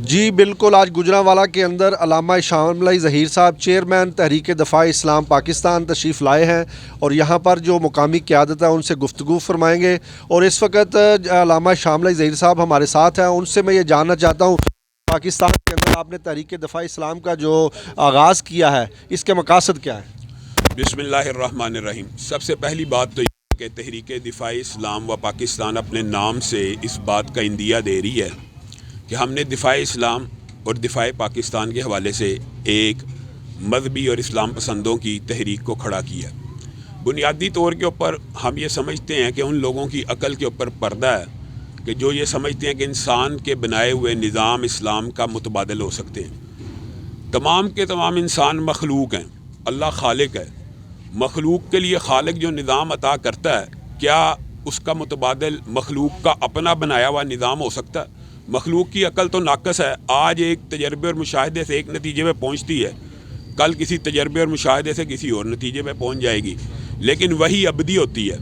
جی بالکل، آج گجرانوالہ کے اندر علامہ شاملہ ظہیر صاحب چیئرمین تحریک دفاع اسلام پاکستان تشریف لائے ہیں اور یہاں پر جو مقامی قیادت ہے ان سے گفتگو فرمائیں گے. اور اس وقت علامہ شاملہ ظہیر صاحب ہمارے ساتھ ہیں. ان سے میں یہ جاننا چاہتا ہوں پاکستان کے اندر آپ نے تحریک دفاع اسلام کا جو آغاز کیا ہے اس کے مقاصد کیا ہیں؟ بسم اللہ الرحمن الرحیم. سب سے پہلی بات تو یہ ہے کہ تحریک دفاع اسلام و پاکستان اپنے نام سے اس بات کا اندیا دے رہی ہے کہ ہم نے دفاع اسلام اور دفاع پاکستان کے حوالے سے ایک مذہبی اور اسلام پسندوں کی تحریک کو کھڑا کیا. بنیادی طور کے اوپر ہم یہ سمجھتے ہیں کہ ان لوگوں کی عقل کے اوپر پردہ ہے کہ جو یہ سمجھتے ہیں کہ انسان کے بنائے ہوئے نظام اسلام کا متبادل ہو سکتے ہیں. تمام کے تمام انسان مخلوق ہیں، اللہ خالق ہے. مخلوق کے لیے خالق جو نظام عطا کرتا ہے کیا اس کا متبادل مخلوق کا اپنا بنایا ہوا نظام ہو سکتا ہے؟ مخلوق کی عقل تو ناقص ہے. آج ایک تجربے اور مشاہدے سے ایک نتیجے پہ پہنچتی ہے، کل کسی تجربے اور مشاہدے سے کسی اور نتیجے پہ پہنچ جائے گی، لیکن وہی ابدی ہوتی ہے.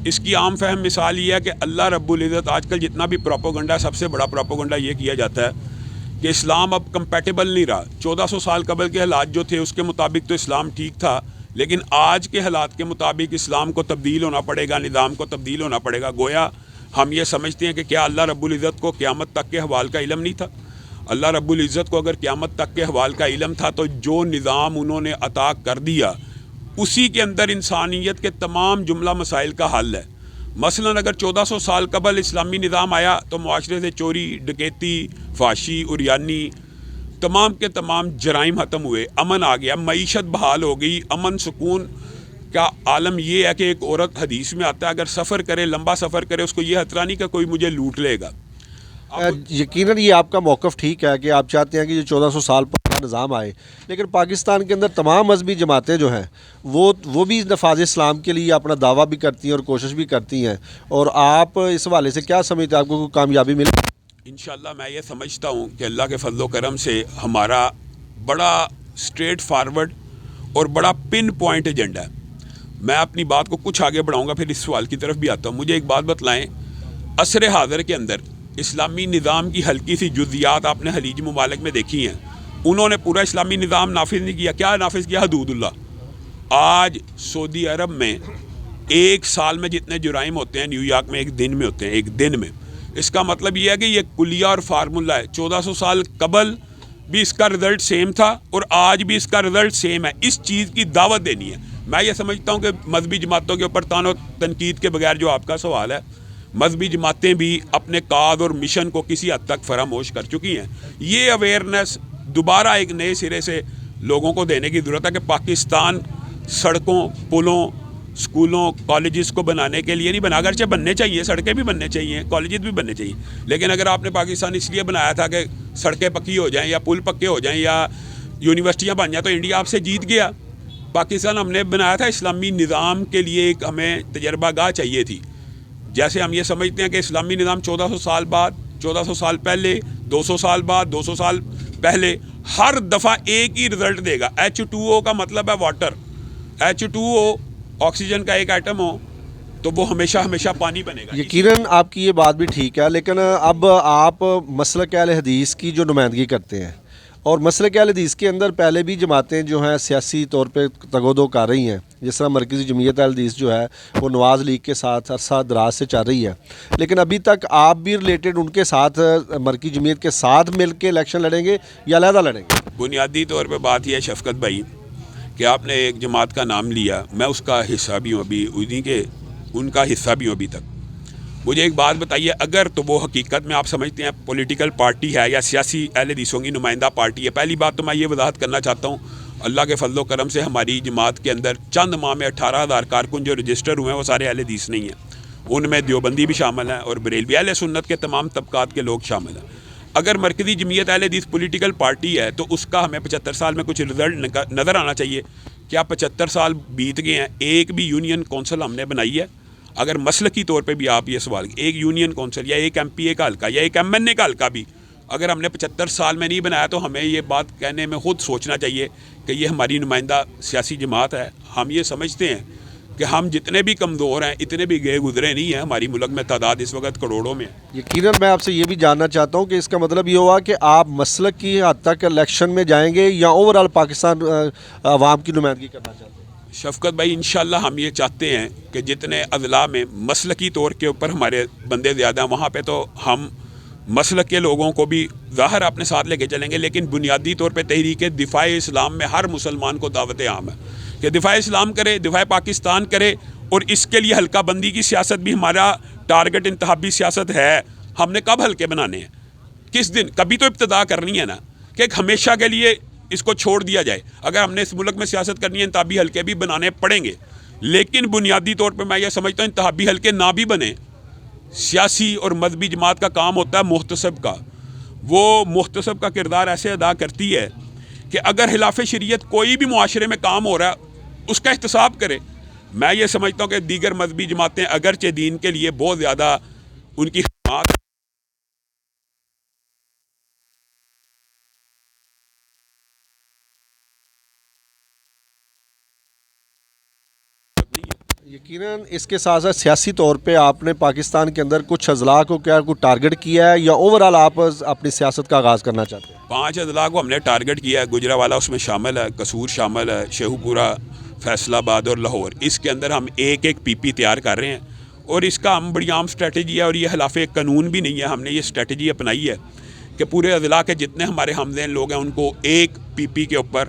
اس کی عام فہم مثال یہ ہے کہ اللہ رب العزت آج کل جتنا بھی پروپیگنڈا، سب سے بڑا پروپیگنڈا یہ کیا جاتا ہے کہ اسلام اب کمپیٹیبل نہیں رہا. 1400 سال قبل کے حالات جو تھے اس کے مطابق تو اسلام ٹھیک تھا، لیکن آج کے حالات کے مطابق اسلام کو تبدیل ہونا پڑے گا، نظام کو تبدیل ہونا پڑے گا. گویا ہم یہ سمجھتے ہیں کہ کیا اللہ رب العزت کو قیامت تک کے حوال کا علم نہیں تھا؟ اللہ رب العزت کو اگر قیامت تک کے حوال کا علم تھا تو جو نظام انہوں نے عطا کر دیا اسی کے اندر انسانیت کے تمام جملہ مسائل کا حل ہے. مثلا اگر 1400 سال قبل اسلامی نظام آیا تو معاشرے سے چوری، ڈکیتی، فحاشی، عریانی، تمام کے تمام جرائم ختم ہوئے، امن آ گیا، معیشت بحال ہو گئی، امن سکون کا عالم. یہ ہے کہ ایک عورت حدیث میں آتا ہے اگر سفر کرے، لمبا سفر کرے، اس کو یہ خطرہ نہیں کہ کوئی مجھے لوٹ لے گا. یقیناً یہ آپ کا موقف ٹھیک ہے کہ آپ چاہتے ہیں کہ جو 1400 سال پر نظام آئے، لیکن پاکستان کے اندر تمام مذہبی جماعتیں جو ہیں وہ بھی نفاذ اسلام کے لیے اپنا دعویٰ بھی کرتی ہیں اور کوشش بھی کرتی ہیں. اور آپ اس حوالے سے کیا سمجھتے ہیں آپ کو کوئی کامیابی ملے؟ انشاءاللہ میں یہ سمجھتا ہوں کہ اللہ کے فضل و کرم سے ہمارا بڑا اسٹریٹ فارورڈ اور بڑا پن پوائنٹ ایجنڈا ہے. میں اپنی بات کو کچھ آگے بڑھاؤں گا پھر اس سوال کی طرف بھی آتا ہوں. مجھے ایک بات بتلائیں، عصر حاضر کے اندر اسلامی نظام کی ہلکی سی جزیات آپ نے خلیج ممالک میں دیکھی ہیں. انہوں نے پورا اسلامی نظام نافذ نہیں کیا. کیا نافذ کیا؟ حدود اللہ. آج سعودی عرب میں ایک سال میں جتنے جرائم ہوتے ہیں نیو یارک میں ایک دن میں ہوتے ہیں، ایک دن میں. اس کا مطلب یہ ہے کہ یہ کلیہ اور فارمولہ ہے. 1400 سال قبل بھی اس کا رزلٹ سیم تھا اور آج بھی اس کا رزلٹ سیم ہے. اس چیز کی دعوت دینی ہے. میں یہ سمجھتا ہوں کہ مذہبی جماعتوں کے اوپر تان و تنقید کے بغیر جو آپ کا سوال ہے، مذہبی جماعتیں بھی اپنے کاز اور مشن کو کسی حد تک فراموش کر چکی ہیں. یہ اویئرنیس دوبارہ ایک نئے سرے سے لوگوں کو دینے کی ضرورت ہے کہ پاکستان سڑکوں، پلوں، اسکولوں، کالجز کو بنانے کے لیے نہیں بنا. اگرچہ بننے چاہیے، سڑکیں بھی بننے چاہیے، کالجز بھی بننے چاہیے، لیکن اگر آپ نے پاکستان اس لیے بنایا تھا کہ سڑکیں پکی ہو جائیں یا پل پکے ہو جائیں یا یونیورسٹیاں بن جائیں تو انڈیا آپ سے جیت گیا. پاکستان ہم نے بنایا تھا اسلامی نظام کے لیے، ایک ہمیں تجربہ گاہ چاہیے تھی. جیسے ہم یہ سمجھتے ہیں کہ اسلامی نظام 1400 سال بعد، 1400 سال پہلے، 200 سال بعد، 200 سال پہلے ہر دفعہ ایک ہی رزلٹ دے گا. H2O کا مطلب ہے واٹر. H2O آکسیجن کا ایک ایٹم ہو تو وہ ہمیشہ ہمیشہ پانی بنے گا. یقیناً آپ کی یہ بات بھی ٹھیک ہے، لیکن اب آپ مسلک اہل حدیث کی جو نمائندگی کرتے ہیں اور مسلک اہل حدیث کے اندر پہلے بھی جماعتیں جو ہیں سیاسی طور پہ تگودو کر رہی ہیں، جس طرح مرکزی جمعیت اہل حدیث جو ہے وہ نواز لیگ کے ساتھ عرصہ دراز سے چل رہی ہے، لیکن ابھی تک آپ بھی ریلیٹڈ ان کے ساتھ مرکزی جمعیت کے ساتھ مل کے الیکشن لڑیں گے یا علیحدہ لڑیں گے؟ بنیادی طور پہ بات یہ ہے شفقت بھائی کہ آپ نے ایک جماعت کا نام لیا، میں اس کا حصہ بھی ہوں، ابھی انہیں کے ان کا حصہ بھی ہوں ابھی تک. مجھے ایک بات بتائیے، اگر تو وہ حقیقت میں آپ سمجھتے ہیں پولیٹیکل پارٹی ہے یا سیاسی اہل حدیثوں کی نمائندہ پارٹی ہے، پہلی بات تو میں یہ وضاحت کرنا چاہتا ہوں اللہ کے فضل و کرم سے ہماری جماعت کے اندر چند ماہ میں 18,000 کارکن جو رجسٹر ہوئے ہیں وہ سارے اہل حدیث نہیں ہیں. ان میں دیوبندی بھی شامل ہیں اور بریلوی، اہل سنت کے تمام طبقات کے لوگ شامل ہیں. اگر مرکزی جمعیت اہل حدیث پولیٹیکل پارٹی ہے تو اس کا ہمیں 75 سال میں کچھ رزلٹ نظر آنا چاہیے. کیا 75 سال بیت گئے ہیں؟ ایک بھی یونین کونسل ہم نے بنائی ہے؟ اگر مسلکی طور پہ بھی آپ یہ سوال، ایک یونین کونسل یا ایک MPA کا حلقہ یا ایک MNA کا حلقہ بھی اگر ہم نے 75 سال میں نہیں بنایا تو ہمیں یہ بات کہنے میں خود سوچنا چاہیے کہ یہ ہماری نمائندہ سیاسی جماعت ہے. ہم یہ سمجھتے ہیں کہ ہم جتنے بھی کمزور ہیں اتنے بھی گئے گزرے نہیں ہیں. ہماری ملک میں تعداد اس وقت کروڑوں میں ہے. یقیناً میں آپ سے یہ بھی جاننا چاہتا ہوں کہ اس کا مطلب یہ ہوا کہ آپ مسلک کی حد تک الیکشن میں جائیں گے یا اوور آل پاکستان عوام کی نمائندگی کرنا چاہتے ہیں؟ شفقت بھائی انشاءاللہ ہم یہ چاہتے ہیں کہ جتنے اضلاع میں مسلکی طور کے اوپر ہمارے بندے زیادہ ہیں وہاں پہ تو ہم مسلک کے لوگوں کو بھی ظاہر اپنے ساتھ لے کے چلیں گے، لیکن بنیادی طور پہ تحریک دفاع اسلام میں ہر مسلمان کو دعوت عام ہے کہ دفاع اسلام کرے، دفاع پاکستان کرے. اور اس کے لیے حلقہ بندی کی سیاست بھی ہمارا ٹارگٹ انتخابی سیاست ہے. ہم نے کب حلقے بنانے ہیں؟ کس دن؟ کبھی تو ابتدا کرنی ہے نا کہ ہمیشہ کے لیے اس کو چھوڑ دیا جائے. اگر ہم نے اس ملک میں سیاست کرنی ہے انتخابی حلقے بھی بنانے پڑیں گے، لیکن بنیادی طور پہ میں یہ سمجھتا ہوں انتخابی حلقے نہ بھی بنے. سیاسی اور مذہبی جماعت کا کام ہوتا ہے محتسب کا. وہ محتسب کا کردار ایسے ادا کرتی ہے کہ اگر خلاف شریعت کوئی بھی معاشرے میں کام ہو رہا ہے اس کا احتساب کرے. میں یہ سمجھتا ہوں کہ دیگر مذہبی جماعتیں اگرچہ دین کے لیے بہت زیادہ ان کی خدمات یقیناً اس کے ساتھ ساتھ سیاسی طور پہ آپ نے پاکستان کے اندر کچھ اضلاع کو کیا کوئی ٹارگٹ کیا ہے یا اوور آل آپ اپنی سیاست کا آغاز کرنا چاہتے ہیں؟ 5 اضلاع کو ہم نے ٹارگٹ کیا ہے. گجرانوالہ اس میں شامل ہے، قصور شامل ہے، شیخو پورہ، فیصل آباد اور لاہور. اس کے اندر ہم ایک پی پی تیار کر رہے ہیں اور اس کا ہم بڑی عام اسٹریٹجی ہے اور یہ خلاف قانون بھی نہیں ہے. ہم نے یہ اسٹریٹجی اپنائی ہے کہ پورے اضلاع کے جتنے ہمارے ہمذہن لوگ ہیں ان کو ایک پی پی کے اوپر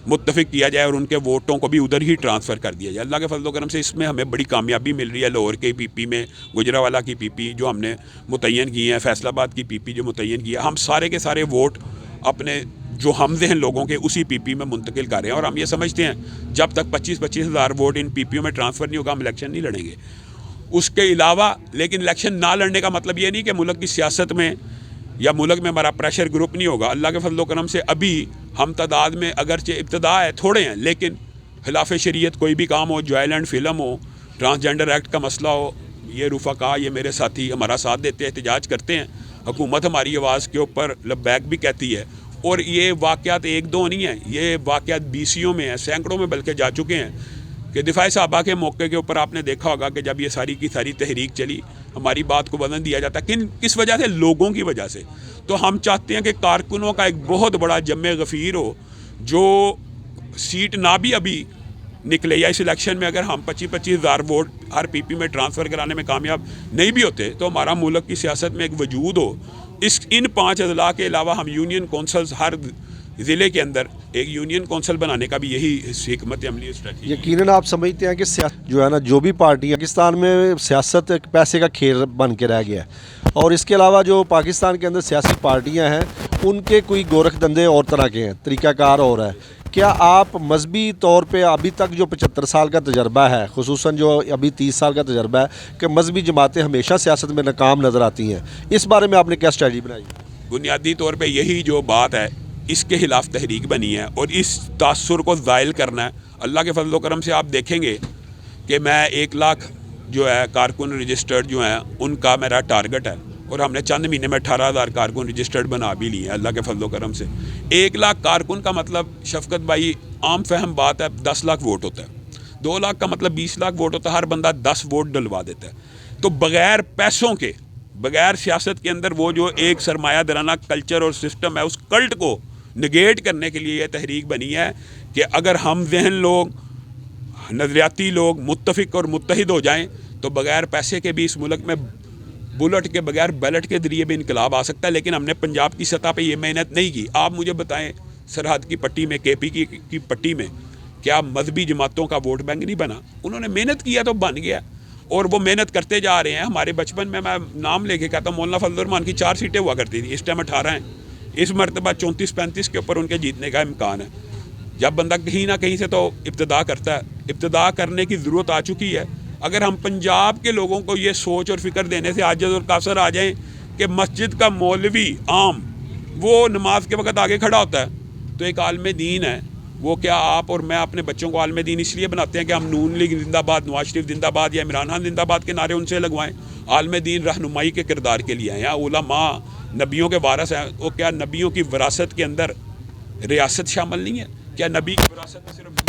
متفق کیا جائے اور ان کے ووٹوں کو بھی ادھر ہی ٹرانسفر کر دیا جائے. اللہ کے فضل و کرم سے اس میں ہمیں بڑی کامیابی مل رہی ہے. لاہور کے پی پی میں، گجرانوالہ کی پی پی جو ہم نے متعین کی ہیں، فیصل آباد کی پی پی جو متعین کی ہے، ہم سارے کے سارے ووٹ اپنے جو ہم ذہن لوگوں کے اسی پی پی میں منتقل کر رہے ہیں. اور ہم یہ سمجھتے ہیں جب تک 25-25 ہزار ووٹ ان پی پیوں میں ٹرانسفر نہیں ہوگا ہم الیکشن نہیں لڑیں گے. اس کے علاوہ لیکن الیکشن نہ لڑنے کا مطلب یہ نہیں کہ ملک کی سیاست میں یا ملک میں ہمارا پریشر گروپ نہیں ہوگا. اللہ کے فضل و کرم سے ابھی ہم تعداد میں اگرچہ ابتدا ہے تھوڑے ہیں، لیکن خلاف شریعت کوئی بھی کام ہو، جوائل اینڈ فلم ہو، ٹرانسجنڈر ایکٹ کا مسئلہ ہو، یہ رفقا، یہ میرے ساتھی ہمارا ساتھ دیتے ہیں، احتجاج کرتے ہیں. حکومت ہماری آواز کے اوپر لبیک بھی کہتی ہے. اور یہ واقعات ایک دو نہیں ہیں، یہ واقعات بیسیوں میں ہیں، سینکڑوں میں بلکہ جا چکے ہیں. کہ دفاع صحابہ کے موقع کے اوپر آپ نے دیکھا ہوگا کہ جب یہ ساری کی ساری تحریک چلی ہماری بات کو وزن دیا جاتا ہے. کس وجہ سے؟ لوگوں کی وجہ سے. تو ہم چاہتے ہیں کہ کارکنوں کا ایک بہت بڑا جمع غفیر ہو جو سیٹ نہ بھی ابھی نکلے یا اس الیکشن میں اگر ہم 25-25 ہزار ووٹ ہر پی پی میں ٹرانسفر کرانے میں کامیاب نہیں بھی ہوتے تو ہمارا ملک کی سیاست میں ایک وجود ہو. ان 5 اضلاع کے علاوہ ہم یونین کونسلز ہر ضلع کے اندر ایک یونین کونسل بنانے کا بھی یہی حکمت عملی اسٹریٹجی. یقیناً آپ سمجھتے ہیں کہ سیاست جو ہے نا، جو بھی پارٹی پاکستان میں سیاست ایک پیسے کا کھیل بن کے رہ گیا ہے، اور اس کے علاوہ جو پاکستان کے اندر سیاسی پارٹیاں ہیں ان کے کوئی گورکھ دندے اور طرح کے ہیں، طریقہ کار ہو رہا ہے. کیا آپ مذہبی طور پہ ابھی تک جو 75 سال کا تجربہ ہے، خصوصاً جو ابھی 30 سال کا تجربہ ہے کہ مذہبی جماعتیں ہمیشہ سیاست میں ناکام نظر آتی ہیں، اس بارے میں آپ نے کیا اسٹریٹجی بنائی؟ بنیادی طور پہ یہی جو بات ہے اس کے خلاف تحریک بنی ہے اور اس تاثر کو زائل کرنا ہے. اللہ کے فضل و کرم سے آپ دیکھیں گے کہ میں 1 لاکھ جو ہے کارکن رجسٹرڈ جو ہیں ان کا میرا ٹارگٹ ہے اور ہم نے چند مہینے میں 18,000 کارکن رجسٹرڈ بنا بھی لیے ہیں اللہ کے فضل و کرم سے. 1 لاکھ کارکن کا مطلب شفقت بھائی عام فہم بات ہے 10 لاکھ ووٹ ہوتا ہے. 2 لاکھ کا مطلب 20 لاکھ ووٹ ہوتا ہے. ہر بندہ 10 ووٹ ڈلوا دیتا ہے. تو بغیر پیسوں کے، بغیر سیاست کے اندر وہ جو ایک سرمایہ درانہ کلچر اور سسٹم ہے اس کلٹ کو نگیٹ کرنے کے لیے یہ تحریک بنی ہے کہ اگر ہم ذہن لوگ، نظریاتی لوگ متفق اور متحد ہو جائیں تو بغیر پیسے کے بھی اس ملک میں بلٹ کے بغیر بیلٹ کے ذریعے بھی انقلاب آ سکتا ہے. لیکن ہم نے پنجاب کی سطح پہ یہ محنت نہیں کی. آپ مجھے بتائیں سرحد کی پٹی میں، کے پی کی پٹی میں کیا مذہبی جماعتوں کا ووٹ بینک نہیں بنا؟ انہوں نے محنت کیا تو بن گیا اور وہ محنت کرتے جا رہے ہیں. ہمارے بچپن میں نام لے کے کہتا ہوں مولانا فضل الرحمان کی 4 سیٹیں ہوا کرتی تھیں، اس ٹائم 18 ہیں. اس مرتبہ 34-35 کے اوپر ان کے جیتنے کا امکان ہے. جب بندہ کہیں نہ کہیں سے تو ابتدا کرتا ہے، ابتدا کرنے کی ضرورت آ چکی ہے. اگر ہم پنجاب کے لوگوں کو یہ سوچ اور فکر دینے سے عاجز اور قاصر آ جائیں کہ مسجد کا مولوی عام وہ نماز کے وقت آگے کھڑا ہوتا ہے تو ایک عالم دین ہے وہ کیا آپ اور میں اپنے بچوں کو عالم دین اس لیے بناتے ہیں کہ ہم نون لیگ زندہ باد، نواز شریف زندہ باد یا عمران خان زندہ باد کے نعرے ان سے لگوائیں؟ عالم دین رہنمائی کے کردار کے لیے ہیں. یا علماء نبیوں کے وارث ہیں. وہ کیا نبیوں کی وراثت کے اندر ریاست شامل نہیں ہے؟ کیا نبی کی وراثت میں صرف